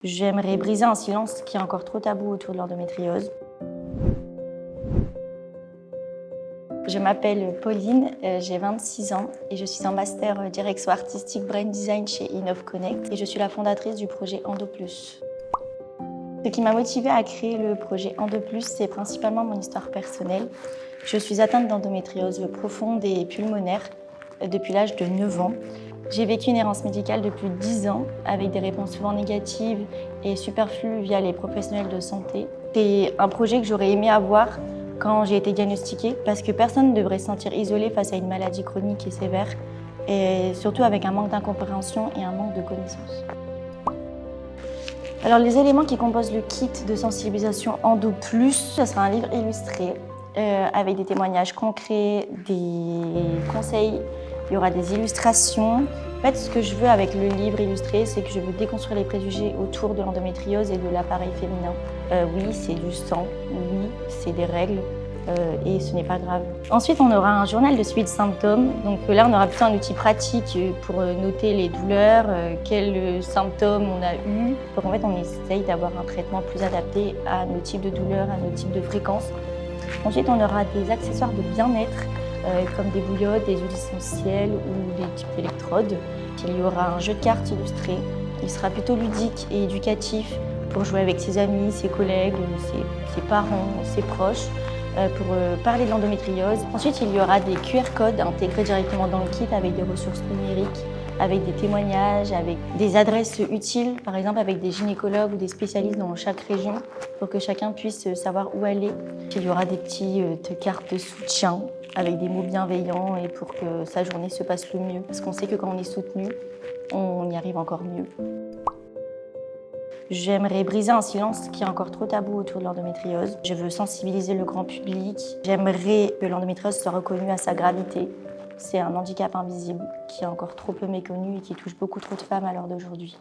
J'aimerais briser un silence qui est encore trop tabou autour de l'endométriose. Je m'appelle Pauline, j'ai 26 ans et je suis en master direction artistique brain design chez InnovConnect et je suis la fondatrice du projet Endo+. Ce qui m'a motivée à créer le projet Endo+, c'est principalement mon histoire personnelle. Je suis atteinte d'endométriose profonde et pulmonaire depuis l'âge de 9 ans. J'ai vécu une errance médicale depuis 10 ans avec des réponses souvent négatives et superflues via les professionnels de santé. C'est un projet que j'aurais aimé avoir quand j'ai été diagnostiquée parce que personne ne devrait se sentir isolé face à une maladie chronique et sévère et surtout avec un manque d'incompréhension et un manque de connaissances. Alors les éléments qui composent le kit de sensibilisation Endo+, ce sera un livre illustré avec des témoignages concrets, des conseils, il y aura des illustrations. En fait, ce que je veux avec le livre illustré, c'est que je veux déconstruire les préjugés autour de l'endométriose et de l'appareil féminin. Oui, c'est du sang, oui, c'est des règles et ce n'est pas grave. Ensuite, on aura un journal de suivi de symptômes. Donc là, on aura plutôt un outil pratique pour noter les douleurs, quels symptômes on a eu. Donc en fait, on essaye d'avoir un traitement plus adapté à nos types de douleurs, à nos types de fréquences. Ensuite, on aura des accessoires de bien-être, comme des bouillottes, des huiles essentielles ou des types d'électrodes. Il y aura un jeu de cartes illustré. Il sera plutôt ludique et éducatif pour jouer avec ses amis, ses collègues, ses parents, ses proches, pour parler de l'endométriose. Ensuite, il y aura des QR codes intégrés directement dans le kit avec des ressources numériques, avec des témoignages, avec des adresses utiles, par exemple avec des gynécologues ou des spécialistes dans chaque région, pour que chacun puisse savoir où aller. Il y aura des petites cartes de soutien avec des mots bienveillants et pour que sa journée se passe le mieux. Parce qu'on sait que quand on est soutenu, on y arrive encore mieux. J'aimerais briser un silence qui est encore trop tabou autour de l'endométriose. Je veux sensibiliser le grand public. J'aimerais que l'endométriose soit reconnue à sa gravité. C'est un handicap invisible qui est encore trop peu méconnu et qui touche beaucoup trop de femmes à l'heure d'aujourd'hui.